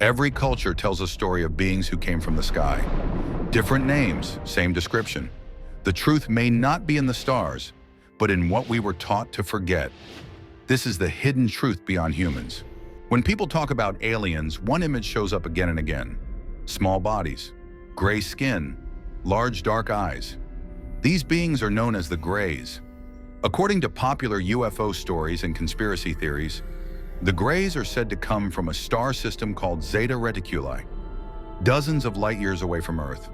Every culture tells a story of beings who came from the sky. Different names, same description. The truth may not be in the stars, but in what we were taught to forget. This is the hidden truth beyond humans. When people talk about aliens, one image shows up again and again. Small bodies, gray skin, large dark eyes. These beings are known as the Greys. According to popular UFO stories and conspiracy theories, the Greys are said to come from a star system called Zeta Reticuli, dozens of light years away from Earth.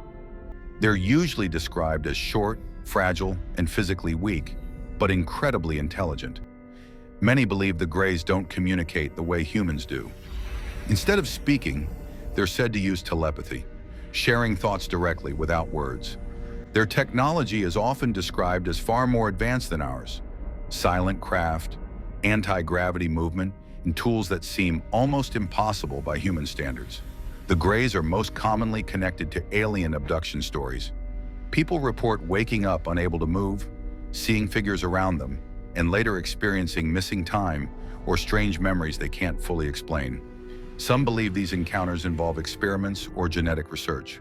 They're usually described as short, fragile, and physically weak, but incredibly intelligent. Many believe the Greys don't communicate the way humans do. Instead of speaking, they're said to use telepathy, sharing thoughts directly without words. Their technology is often described as far more advanced than ours. Silent craft, anti-gravity movement, and tools that seem almost impossible by human standards. The Greys are most commonly connected to alien abduction stories. People report waking up unable to move, seeing figures around them, and later experiencing missing time or strange memories they can't fully explain. Some believe these encounters involve experiments or genetic research.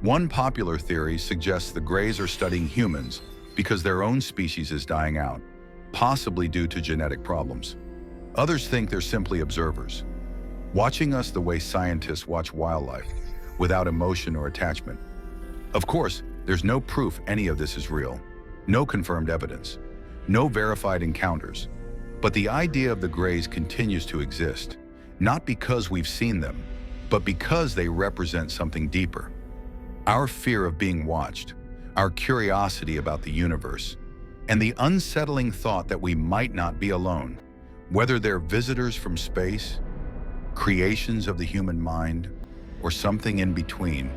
One popular theory suggests the Greys are studying humans because their own species is dying out, possibly due to genetic problems. Others think they're simply observers, watching us the way scientists watch wildlife, without emotion or attachment. Of course, there's no proof any of this is real, no confirmed evidence, no verified encounters. But the idea of the Greys continues to exist, not because we've seen them, but because they represent something deeper. Our fear of being watched, our curiosity about the universe, and the unsettling thought that we might not be alone. Whether they're visitors from space, creations of the human mind, or something in between,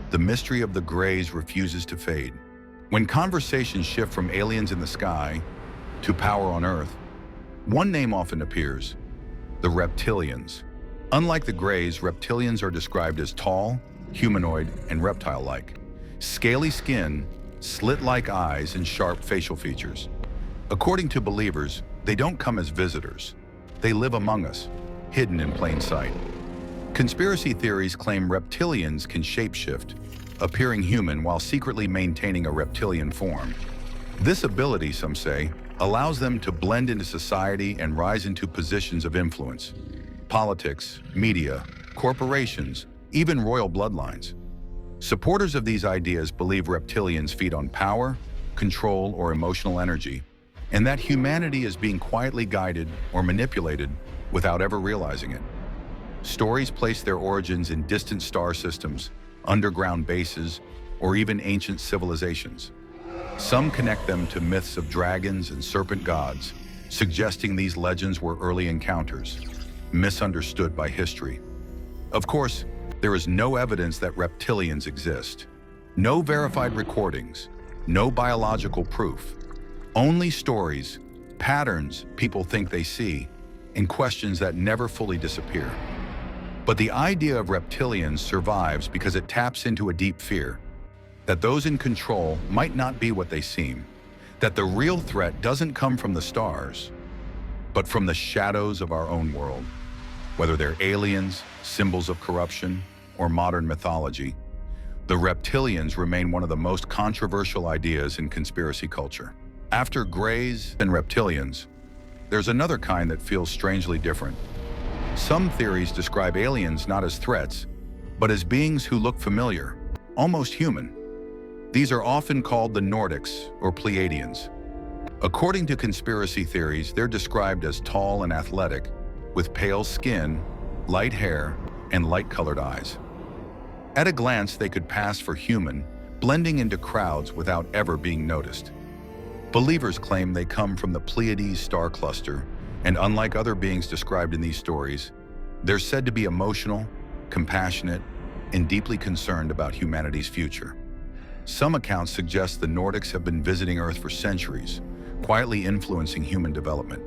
the mystery of the Greys refuses to fade. When conversations shift from aliens in the sky to power on Earth, one name often appears: the Reptilians. Unlike the Greys, Reptilians are described as tall, humanoid, and reptile-like. Scaly skin, slit-like eyes, and sharp facial features. According to believers, they don't come as visitors. They live among us, hidden in plain sight. Conspiracy theories claim reptilians can shapeshift, appearing human while secretly maintaining a reptilian form. This ability, some say, allows them to blend into society and rise into positions of influence. Politics, media, corporations, even royal bloodlines. Supporters of these ideas believe reptilians feed on power, control, or emotional energy, and that humanity is being quietly guided or manipulated without ever realizing it. Stories place their origins in distant star systems, underground bases, or even ancient civilizations. Some connect them to myths of dragons and serpent gods, suggesting these legends were early encounters, misunderstood by history. Of course, there is no evidence that reptilians exist. No verified recordings, no biological proof. Only stories, patterns people think they see, and questions that never fully disappear. But the idea of reptilians survives because it taps into a deep fear that those in control might not be what they seem, that the real threat doesn't come from the stars, but from the shadows of our own world. Whether they're aliens, symbols of corruption, or modern mythology, the reptilians remain one of the most controversial ideas in conspiracy culture. After Greys and reptilians, there's another kind that feels strangely different. Some theories describe aliens not as threats, but as beings who look familiar, almost human. These are often called the Nordics or Pleiadians. According to conspiracy theories, they're described as tall and athletic, with pale skin, light hair, and light-colored eyes. At a glance, they could pass for human, blending into crowds without ever being noticed. Believers claim they come from the Pleiades star cluster, and unlike other beings described in these stories, they're said to be emotional, compassionate, and deeply concerned about humanity's future. Some accounts suggest the Nordics have been visiting Earth for centuries, quietly influencing human development.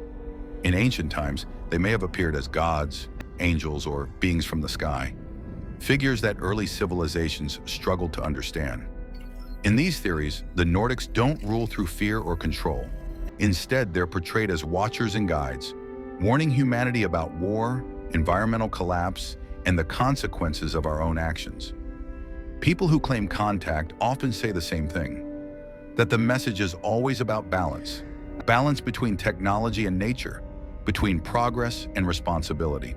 In ancient times, they may have appeared as gods, angels, or beings from the sky, figures that early civilizations struggled to understand. In these theories, the Nordics don't rule through fear or control. Instead, they're portrayed as watchers and guides, warning humanity about war, environmental collapse, and the consequences of our own actions. People who claim contact often say the same thing, that the message is always about balance. Balance between technology and nature, between progress and responsibility.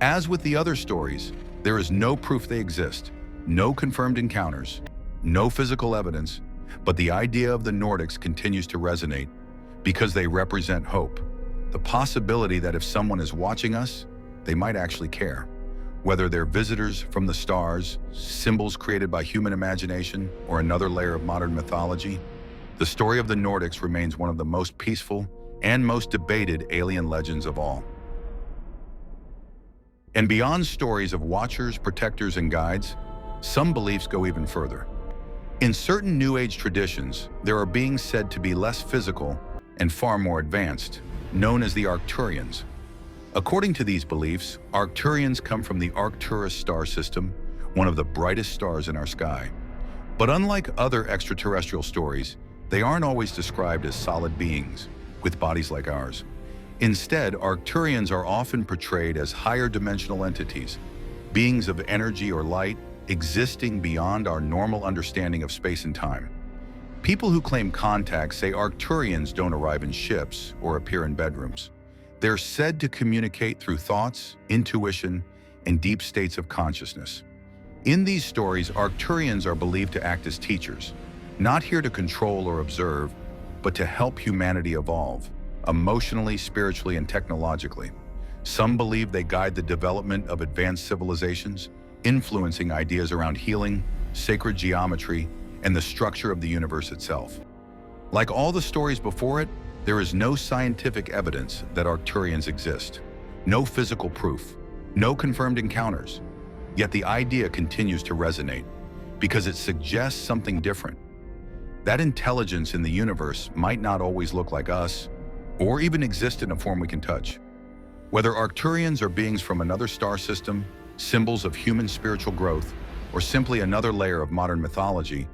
As with the other stories, there is no proof they exist, no confirmed encounters, no physical evidence, but the idea of the Nordics continues to resonate because they represent hope, the possibility that if someone is watching us, they might actually care. Whether they're visitors from the stars, symbols created by human imagination, or another layer of modern mythology, the story of the Nordics remains one of the most peaceful and most debated alien legends of all. And beyond stories of watchers, protectors, and guides, some beliefs go even further. In certain New Age traditions, there are beings said to be less physical and far more advanced, known as the Arcturians. According to these beliefs, Arcturians come from the Arcturus star system, one of the brightest stars in our sky. But unlike other extraterrestrial stories, they aren't always described as solid beings with bodies like ours. Instead, Arcturians are often portrayed as higher dimensional entities, beings of energy or light, existing beyond our normal understanding of space and time. People who claim contact say Arcturians don't arrive in ships or appear in bedrooms. They're said to communicate through thoughts, intuition, and deep states of consciousness. In these stories, Arcturians are believed to act as teachers, not here to control or observe, but to help humanity evolve, emotionally, spiritually, and technologically. Some believe they guide the development of advanced civilizations, influencing ideas around healing, sacred geometry, and the structure of the universe itself. Like all the stories before it, there is no scientific evidence that Arcturians exist, no physical proof, no confirmed encounters. Yet the idea continues to resonate because it suggests something different. That intelligence in the universe might not always look like us, or even exist in a form we can touch. Whether Arcturians are beings from another star system, symbols of human spiritual growth, or simply another layer of modern mythology,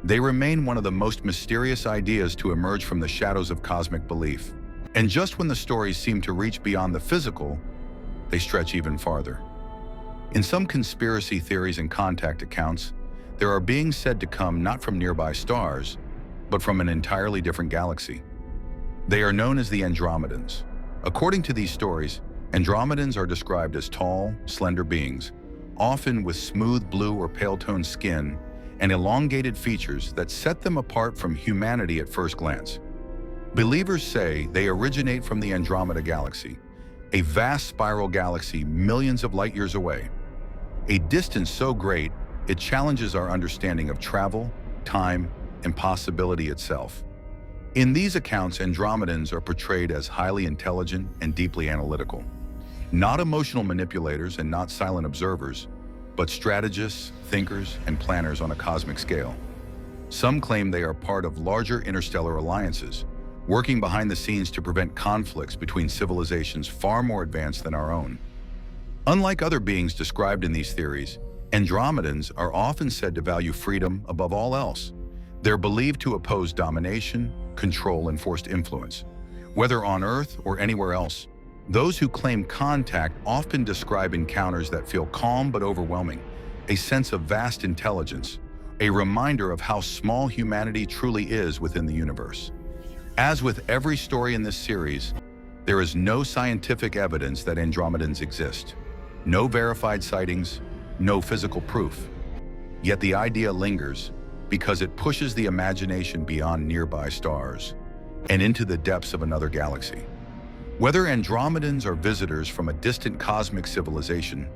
they remain one of the most mysterious ideas to emerge from the shadows of cosmic belief. And just when the stories seem to reach beyond the physical, they stretch even farther. In some conspiracy theories and contact accounts, there are beings said to come not from nearby stars, but from an entirely different galaxy. They are known as the Andromedans. According to these stories, Andromedans are described as tall, slender beings, often with smooth blue or pale-toned skin and elongated features that set them apart from humanity at first glance. Believers say they originate from the Andromeda Galaxy, a vast spiral galaxy millions of light years away. A distance so great, it challenges our understanding of travel, time, and possibility itself. In these accounts, Andromedans are portrayed as highly intelligent and deeply analytical. Not emotional manipulators and not silent observers, but strategists, thinkers, and planners on a cosmic scale. Some claim they are part of larger interstellar alliances, working behind the scenes to prevent conflicts between civilizations far more advanced than our own. Unlike other beings described in these theories, Andromedans are often said to value freedom above all else. They're believed to oppose domination, control, and forced influence. Whether on Earth or anywhere else, those who claim contact often describe encounters that feel calm but overwhelming, a sense of vast intelligence, a reminder of how small humanity truly is within the universe. As with every story in this series, there is no scientific evidence that Andromedans exist, no verified sightings, no physical proof. Yet the idea lingers because it pushes the imagination beyond nearby stars and into the depths of another galaxy. Whether Andromedans are visitors from a distant cosmic civilization,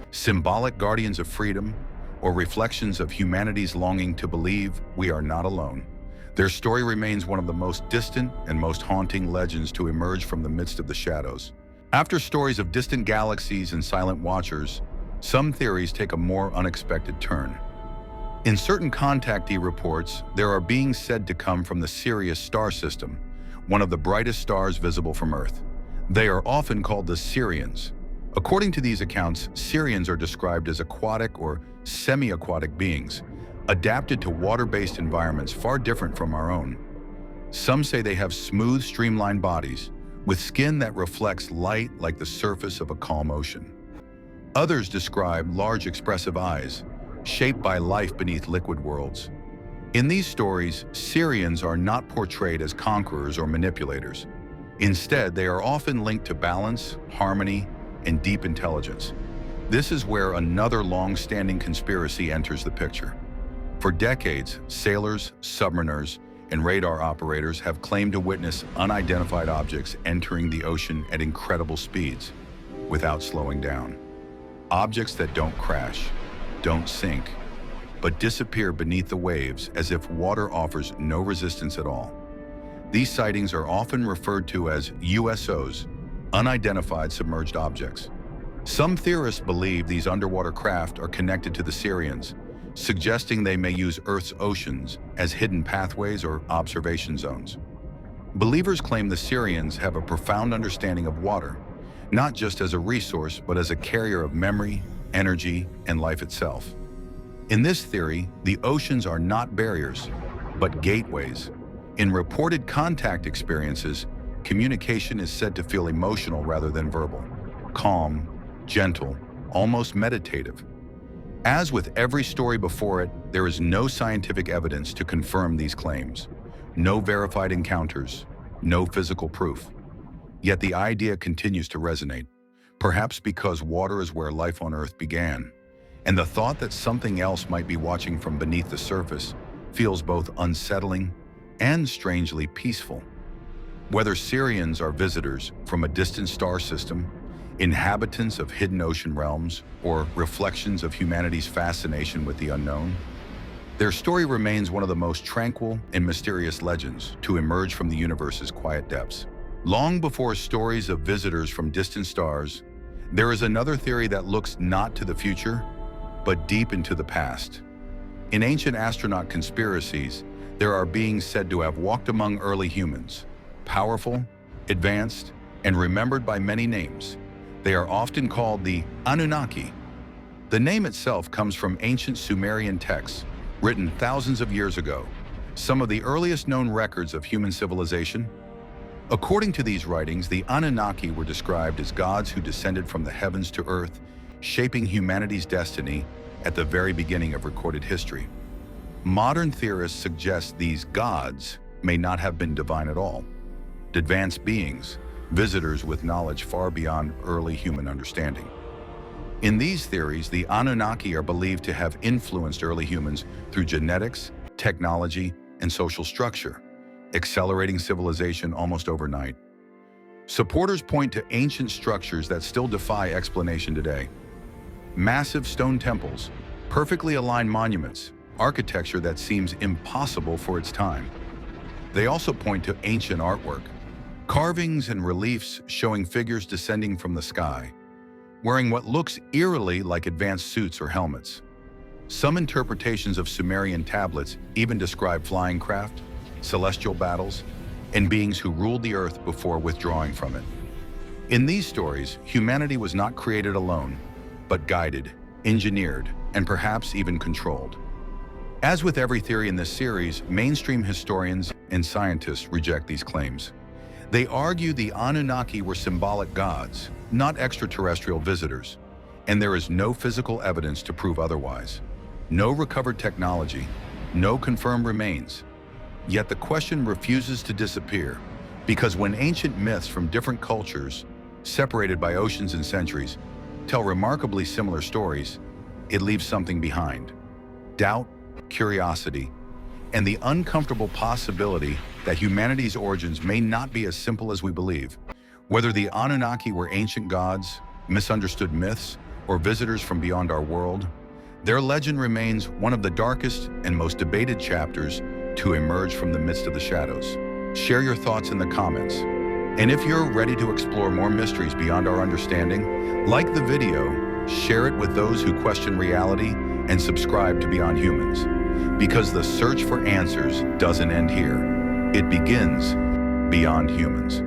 symbolic guardians of freedom, or reflections of humanity's longing to believe we are not alone, their story remains one of the most distant and most haunting legends to emerge from the midst of the shadows. After stories of distant galaxies and silent watchers, some theories take a more unexpected turn. In certain contactee reports, there are beings said to come from the Sirius star system, one of the brightest stars visible from Earth. They are often called the Sirians. According to these accounts, Sirians are described as aquatic or semi-aquatic beings, adapted to water-based environments far different from our own. Some say they have smooth, streamlined bodies, with skin that reflects light like the surface of a calm ocean. Others describe large expressive eyes, shaped by life beneath liquid worlds. In these stories, Sirians are not portrayed as conquerors or manipulators. Instead, they are often linked to balance, harmony, and deep intelligence. This is where another long-standing conspiracy enters the picture. For decades, sailors, submariners, and radar operators have claimed to witness unidentified objects entering the ocean at incredible speeds, without slowing down. Objects that don't crash, don't sink, but disappear beneath the waves as if water offers no resistance at all. These sightings are often referred to as USOs, unidentified submerged objects. Some theorists believe these underwater craft are connected to the Sirians, suggesting they may use Earth's oceans as hidden pathways or observation zones. Believers claim the Sirians have a profound understanding of water, not just as a resource, but as a carrier of memory, energy, and life itself. In this theory, the oceans are not barriers, but gateways. In reported contact experiences, communication is said to feel emotional rather than verbal, calm, gentle, almost meditative. As with every story before it, there is no scientific evidence to confirm these claims. No verified encounters, no physical proof. Yet the idea continues to resonate, perhaps because water is where life on Earth began, and the thought that something else might be watching from beneath the surface feels both unsettling and strangely peaceful. Whether Sirians are visitors from a distant star system, inhabitants of hidden ocean realms, or reflections of humanity's fascination with the unknown, their story remains one of the most tranquil and mysterious legends to emerge from the universe's quiet depths. Long before stories of visitors from distant stars, there is another theory that looks not to the future, but deep into the past. In ancient astronaut conspiracies, there are beings said to have walked among early humans, powerful, advanced, and remembered by many names. They are often called the Anunnaki. The name itself comes from ancient Sumerian texts written thousands of years ago, some of the earliest known records of human civilization. According to these writings, the Anunnaki were described as gods who descended from the heavens to earth, shaping humanity's destiny at the very beginning of recorded history. Modern theorists suggest these gods may not have been divine at all, advanced beings, visitors with knowledge far beyond early human understanding. In these theories, the Anunnaki are believed to have influenced early humans through genetics, technology, and social structure, accelerating civilization almost overnight. Supporters point to ancient structures that still defy explanation today. Massive stone temples, perfectly aligned monuments, architecture that seems impossible for its time. They also point to ancient artwork, carvings and reliefs showing figures descending from the sky, wearing what looks eerily like advanced suits or helmets. Some interpretations of Sumerian tablets even describe flying craft, celestial battles, and beings who ruled the earth before withdrawing from it. In these stories, humanity was not created alone, but guided, engineered, and perhaps even controlled. As with every theory in this series, mainstream historians and scientists reject these claims. They argue the Anunnaki were symbolic gods, not extraterrestrial visitors, and there is no physical evidence to prove otherwise. No recovered technology, no confirmed remains. Yet the question refuses to disappear, because when ancient myths from different cultures, separated by oceans and centuries, tell remarkably similar stories, it leaves something behind: doubt, curiosity, and the uncomfortable possibility that humanity's origins may not be as simple as we believe. Whether the Anunnaki were ancient gods, misunderstood myths, or visitors from beyond our world, their legend remains one of the darkest and most debated chapters to emerge from the midst of the shadows. Share your thoughts in the comments. And if you're ready to explore more mysteries beyond our understanding, like the video, share it with those who question reality, and subscribe to Beyond Humans. Because the search for answers doesn't end here. It begins beyond humans.